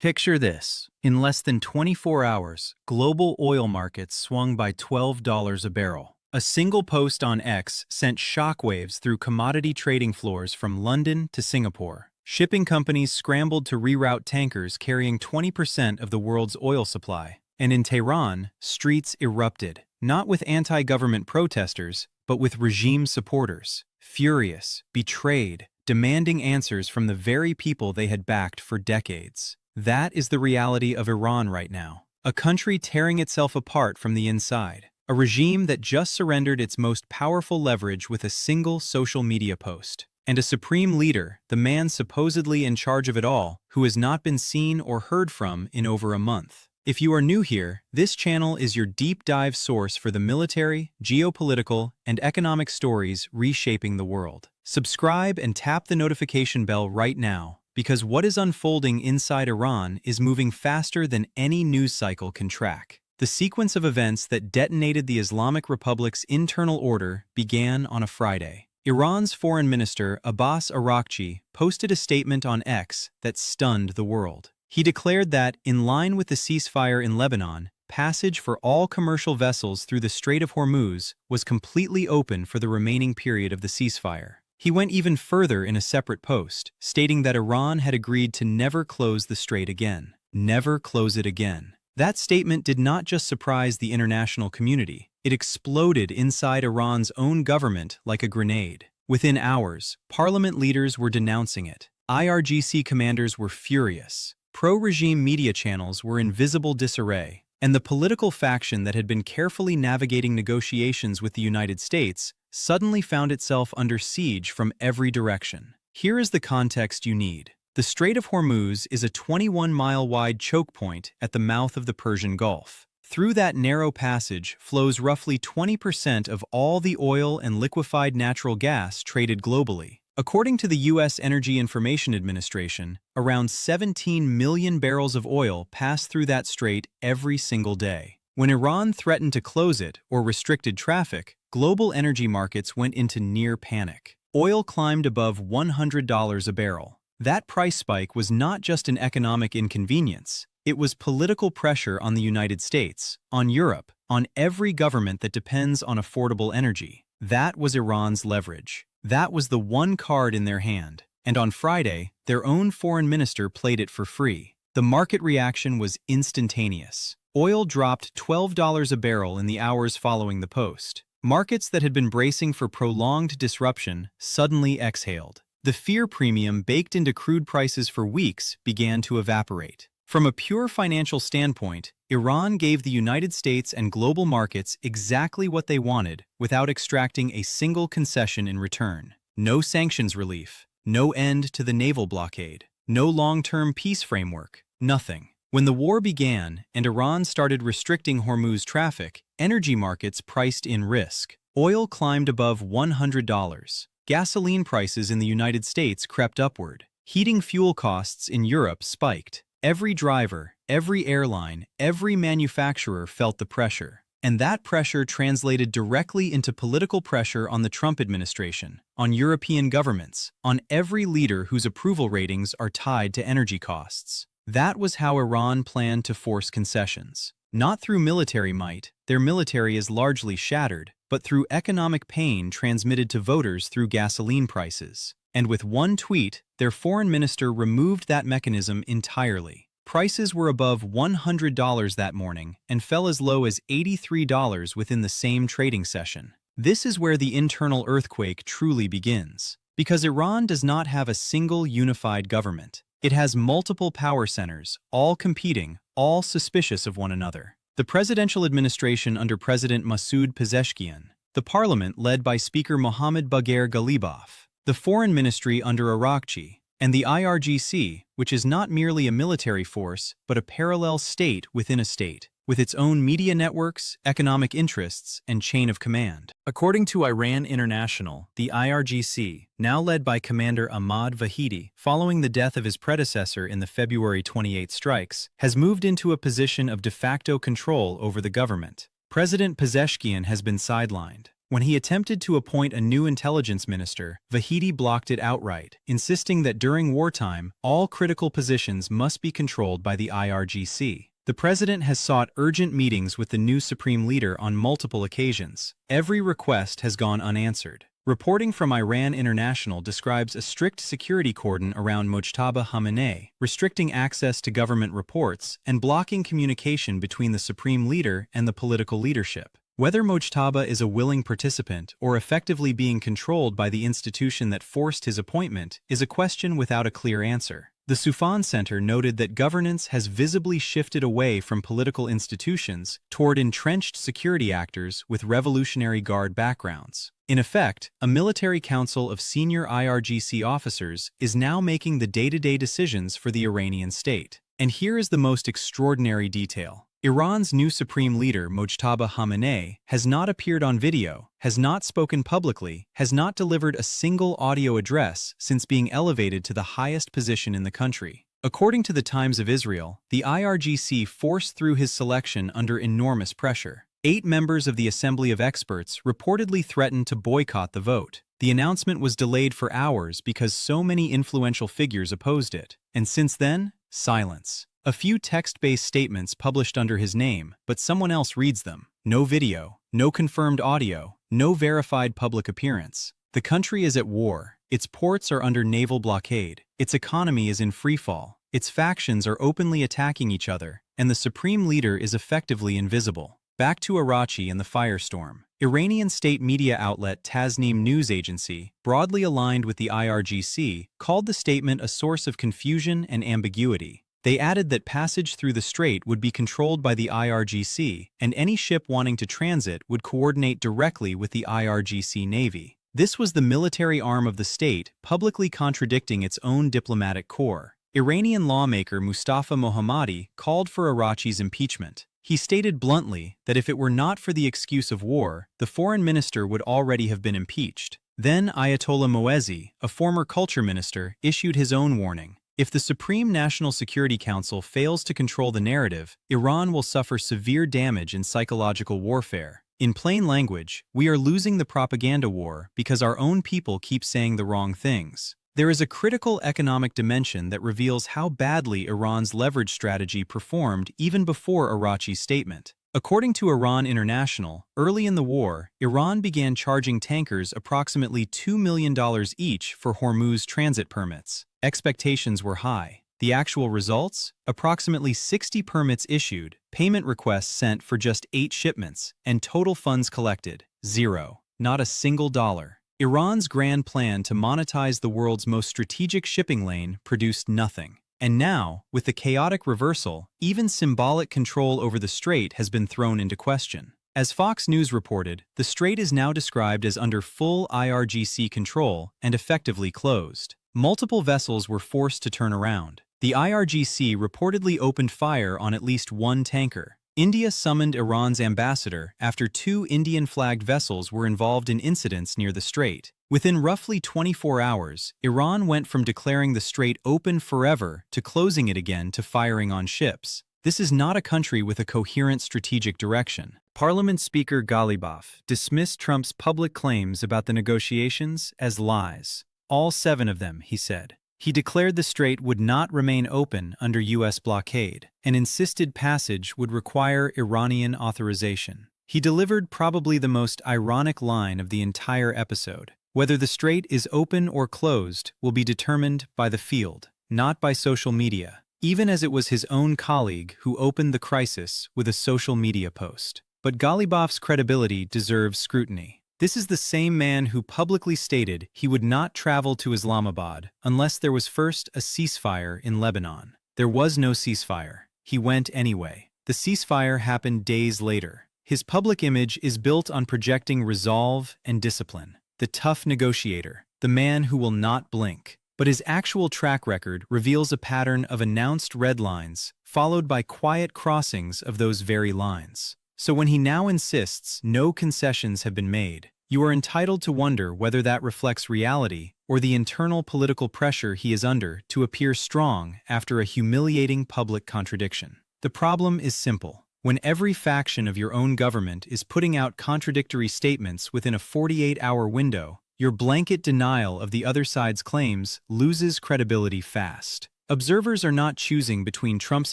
Picture this. In less than 24 hours, global oil markets swung by $12 a barrel. A single post on X sent shockwaves through commodity trading floors from London to Singapore. Shipping companies scrambled to reroute tankers carrying 20% of the world's oil supply. And in Tehran, streets erupted, not with anti-government protesters, but with regime supporters. Furious, betrayed, demanding answers from the very people they had backed for decades. That is the reality of Iran right now. A country tearing itself apart from the inside. A regime that just surrendered its most powerful leverage with a single social media post. And a supreme leader, the man supposedly in charge of it all, who has not been seen or heard from in over a month. If you are new here, this channel is your deep dive source for the military, geopolitical, and economic stories reshaping the world. Subscribe and tap the notification bell right now, because what is unfolding inside Iran is moving faster than any news cycle can track. The sequence of events that detonated the Islamic Republic's internal order began on a Friday. Iran's Foreign Minister Abbas Araghchi posted a statement on X that stunned the world. He declared that, in line with the ceasefire in Lebanon, passage for all commercial vessels through the Strait of Hormuz was completely open for the remaining period of the ceasefire. He went even further in a separate post, stating that Iran had agreed to never close the strait again. Never close it again. That statement did not just surprise the international community. It exploded inside Iran's own government like a grenade. Within hours, parliament leaders were denouncing it. IRGC commanders were furious. Pro-regime media channels were in visible disarray. And the political faction that had been carefully navigating negotiations with the United States suddenly found itself under siege from every direction. Here is the context you need. The Strait of Hormuz is a 21-mile-wide choke point at the mouth of the Persian Gulf. Through that narrow passage flows roughly 20% of all the oil and liquefied natural gas traded globally. According to the U.S. Energy Information Administration, around 17 million barrels of oil pass through that strait every single day. When Iran threatened to close it or restricted traffic, global energy markets went into near panic. Oil climbed above $100 a barrel. That price spike was not just an economic inconvenience. It was political pressure on the United States, on Europe, on every government that depends on affordable energy. That was Iran's leverage. That was the one card in their hand. And on Friday, their own foreign minister played it for free. The market reaction was instantaneous. Oil dropped $12 a barrel in the hours following the post. Markets that had been bracing for prolonged disruption suddenly exhaled. The fear premium baked into crude prices for weeks began to evaporate. From a pure financial standpoint, Iran gave the United States and global markets exactly what they wanted without extracting a single concession in return. No sanctions relief, no end to the naval blockade, no long-term peace framework, nothing. When the war began and Iran started restricting Hormuz traffic, energy markets priced in risk. Oil climbed above $100. Gasoline prices in the United States crept upward. Heating fuel costs in Europe spiked. Every driver, every airline, every manufacturer felt the pressure. And that pressure translated directly into political pressure on the Trump administration, on European governments, on every leader whose approval ratings are tied to energy costs. That was how Iran planned to force concessions. Not through military might, their military is largely shattered, but through economic pain transmitted to voters through gasoline prices. And with one tweet, their foreign minister removed that mechanism entirely. Prices were above $100 that morning and fell as low as $83 within the same trading session. This is where the internal earthquake truly begins. Because Iran does not have a single unified government. It has multiple power centers, all competing, all suspicious of one another. The presidential administration under President Masoud Pezeshkian, the parliament led by Speaker Mohammad Bagher Ghalibaf, the foreign ministry under Araghchi, and the IRGC, which is not merely a military force, but a parallel state within a state, with its own media networks, economic interests, and chain of command. According to Iran International, the IRGC, now led by Commander Ahmad Vahidi, following the death of his predecessor in the February 28 strikes, has moved into a position of de facto control over the government. President Pezeshkian has been sidelined. When he attempted to appoint a new intelligence minister, Vahidi blocked it outright, insisting that during wartime, all critical positions must be controlled by the IRGC. The president has sought urgent meetings with the new supreme leader on multiple occasions. Every request has gone unanswered. Reporting from Iran International describes a strict security cordon around Mojtaba Khamenei, restricting access to government reports and blocking communication between the supreme leader and the political leadership. Whether Mojtaba is a willing participant or effectively being controlled by the institution that forced his appointment is a question without a clear answer. The Soufan Center noted that governance has visibly shifted away from political institutions toward entrenched security actors with Revolutionary Guard backgrounds. In effect, a military council of senior IRGC officers is now making the day-to-day decisions for the Iranian state. And here is the most extraordinary detail. Iran's new supreme leader, Mojtaba Khamenei, has not appeared on video, has not spoken publicly, has not delivered a single audio address since being elevated to the highest position in the country. According to the Times of Israel, the IRGC forced through his selection under enormous pressure. 8 members of the Assembly of Experts reportedly threatened to boycott the vote. The announcement was delayed for hours because so many influential figures opposed it. And since then, silence. A few text-based statements published under his name, but someone else reads them. No video, no confirmed audio, no verified public appearance. The country is at war. Its ports are under naval blockade. Its economy is in freefall. Its factions are openly attacking each other, and the supreme leader is effectively invisible. Back to Arachi and the firestorm. Iranian state media outlet Tasnim News Agency, broadly aligned with the IRGC, called the statement a source of confusion and ambiguity. They added that passage through the strait would be controlled by the IRGC, and any ship wanting to transit would coordinate directly with the IRGC Navy. This was the military arm of the state publicly contradicting its own diplomatic corps. Iranian lawmaker Mustafa Mohammadi called for Arachi's impeachment. He stated bluntly that if it were not for the excuse of war, the foreign minister would already have been impeached. Then Ayatollah Moezi, a former culture minister, issued his own warning. If the Supreme National Security Council fails to control the narrative, Iran will suffer severe damage in psychological warfare. In plain language, we are losing the propaganda war because our own people keep saying the wrong things. There is a critical economic dimension that reveals how badly Iran's leverage strategy performed even before Arachi's statement. According to Iran International, early in the war, Iran began charging tankers approximately $2 million each for Hormuz transit permits. Expectations were high. The actual results? Approximately 60 permits issued, payment requests sent for just 8 shipments, and total funds collected, 0. Not a single dollar. Iran's grand plan to monetize the world's most strategic shipping lane produced nothing. And now, with the chaotic reversal, even symbolic control over the strait has been thrown into question. As Fox News reported, the strait is now described as under full IRGC control and effectively closed. Multiple vessels were forced to turn around. The IRGC reportedly opened fire on at least one tanker. India summoned Iran's ambassador after 2 Indian-flagged vessels were involved in incidents near the strait. Within roughly 24 hours, Iran went from declaring the strait open forever to closing it again to firing on ships. This is not a country with a coherent strategic direction. Parliament Speaker Ghalibaf dismissed Trump's public claims about the negotiations as lies. All 7 of them, he said. He declared the strait would not remain open under U.S. blockade, and insisted passage would require Iranian authorization. He delivered probably the most ironic line of the entire episode. Whether the strait is open or closed will be determined by the field, not by social media, even as it was his own colleague who opened the crisis with a social media post. But Ghalibaf's credibility deserves scrutiny. This is the same man who publicly stated he would not travel to Islamabad unless there was first a ceasefire in Lebanon. There was no ceasefire. He went anyway. The ceasefire happened days later. His public image is built on projecting resolve and discipline. The tough negotiator, the man who will not blink. But his actual track record reveals a pattern of announced red lines, followed by quiet crossings of those very lines. So when he now insists no concessions have been made, you are entitled to wonder whether that reflects reality or the internal political pressure he is under to appear strong after a humiliating public contradiction. The problem is simple. When every faction of your own government is putting out contradictory statements within a 48-hour window, your blanket denial of the other side's claims loses credibility fast. Observers are not choosing between Trump's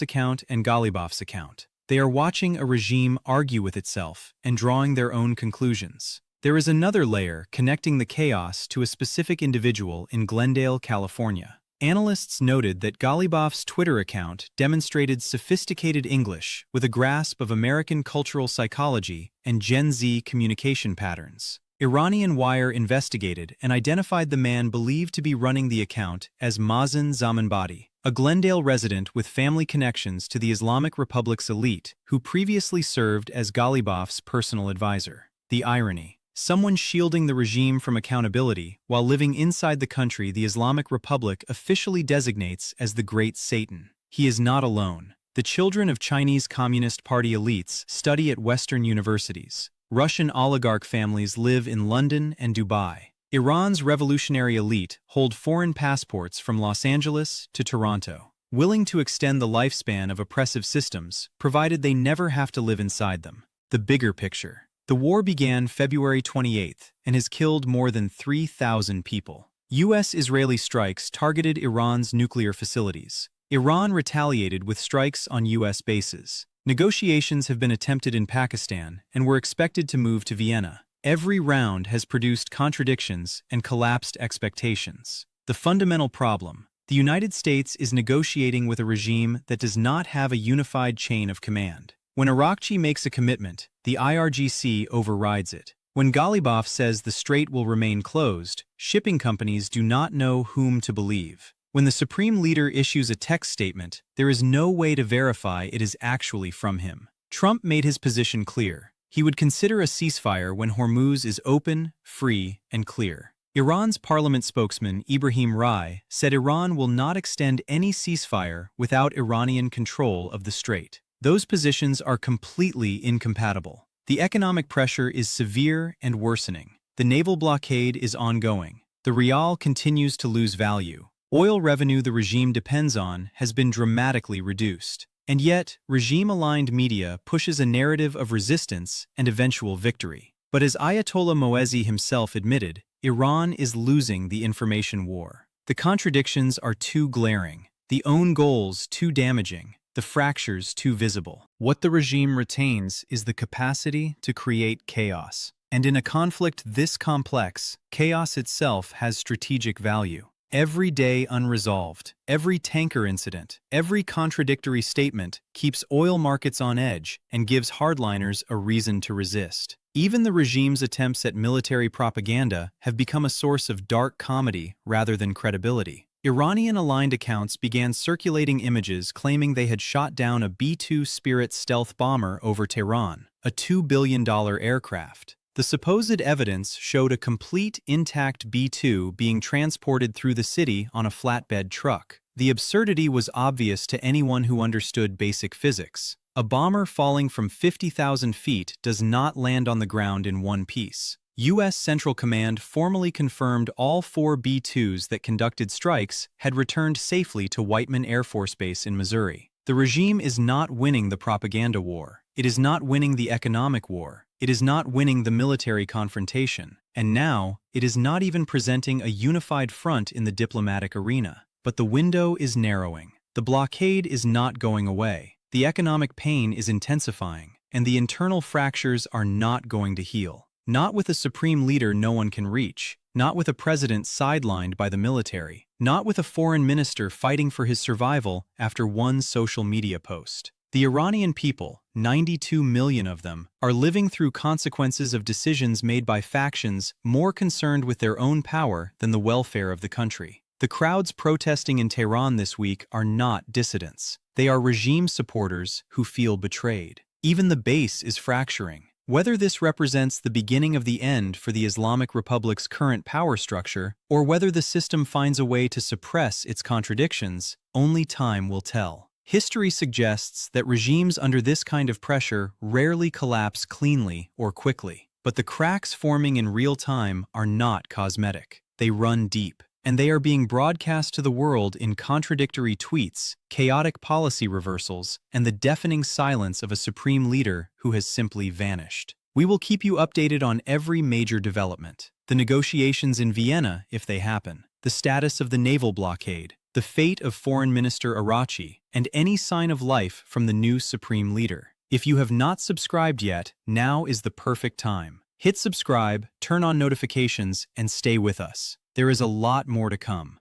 account and Ghalibaf's account. They are watching a regime argue with itself and drawing their own conclusions. There is another layer connecting the chaos to a specific individual in Glendale, California. Analysts noted that Ghalibaf's Twitter account demonstrated sophisticated English with a grasp of American cultural psychology and Gen Z communication patterns. Iranian Wire investigated and identified the man believed to be running the account as Mazen Zamanbadi, a Glendale resident with family connections to the Islamic Republic's elite who previously served as Ghalibaf's personal advisor. The irony. Someone shielding the regime from accountability while living inside the country the Islamic Republic officially designates as the Great Satan. He is not alone. The children of Chinese Communist Party elites study at Western universities. Russian oligarch families live in London and Dubai. Iran's revolutionary elite hold foreign passports from Los Angeles to Toronto, willing to extend the lifespan of oppressive systems, provided they never have to live inside them. The bigger picture. The war began February 28 and has killed more than 3,000 people. U.S.-Israeli strikes targeted Iran's nuclear facilities. Iran retaliated with strikes on U.S. bases. Negotiations have been attempted in Pakistan and were expected to move to Vienna. Every round has produced contradictions and collapsed expectations. The fundamental problem: the United States is negotiating with a regime that does not have a unified chain of command. When Arakchi makes a commitment, the IRGC overrides it. When Ghalibaf says the strait will remain closed, shipping companies do not know whom to believe. When the Supreme Leader issues a text statement, there is no way to verify it is actually from him. Trump made his position clear. He would consider a ceasefire when Hormuz is open, free, and clear. Iran's parliament spokesman Ibrahim Rai said Iran will not extend any ceasefire without Iranian control of the strait. Those positions are completely incompatible. The economic pressure is severe and worsening. The naval blockade is ongoing. The rial continues to lose value. Oil revenue the regime depends on has been dramatically reduced. And yet, regime-aligned media pushes a narrative of resistance and eventual victory. But as Ayatollah Moezi himself admitted, Iran is losing the information war. The contradictions are too glaring, the own goals too damaging, the fractures too visible. What the regime retains is the capacity to create chaos. And in a conflict this complex, chaos itself has strategic value. Every day unresolved, every tanker incident, every contradictory statement keeps oil markets on edge and gives hardliners a reason to resist. Even the regime's attempts at military propaganda have become a source of dark comedy rather than credibility. Iranian-aligned accounts began circulating images claiming they had shot down a B-2 Spirit stealth bomber over Tehran, a $2 billion aircraft. The supposed evidence showed a complete, intact B-2 being transported through the city on a flatbed truck. The absurdity was obvious to anyone who understood basic physics. A bomber falling from 50,000 feet does not land on the ground in one piece. U.S. Central Command formally confirmed all 4 B-2s that conducted strikes had returned safely to Whiteman Air Force Base in Missouri. The regime is not winning the propaganda war. It is not winning the economic war. It is not winning the military confrontation. And now, it is not even presenting a unified front in the diplomatic arena. But the window is narrowing. The blockade is not going away. The economic pain is intensifying. And the internal fractures are not going to heal. Not with a supreme leader no one can reach, not with a president sidelined by the military, not with a foreign minister fighting for his survival after one social media post. The Iranian people, 92 million of them, are living through consequences of decisions made by factions more concerned with their own power than the welfare of the country. The crowds protesting in Tehran this week are not dissidents. They are regime supporters who feel betrayed. Even the base is fracturing. Whether this represents the beginning of the end for the Islamic Republic's current power structure, or whether the system finds a way to suppress its contradictions, only time will tell. History suggests that regimes under this kind of pressure rarely collapse cleanly or quickly. But the cracks forming in real time are not cosmetic. They run deep. and they are being broadcast to the world in contradictory tweets, chaotic policy reversals, and the deafening silence of a supreme leader who has simply vanished. We will keep you updated on every major development. The negotiations in Vienna, if they happen, the status of the naval blockade, the fate of Foreign Minister Arachi, and any sign of life from the new supreme leader. If you have not subscribed yet, now is the perfect time. Hit subscribe, turn on notifications, and stay with us. There is a lot more to come.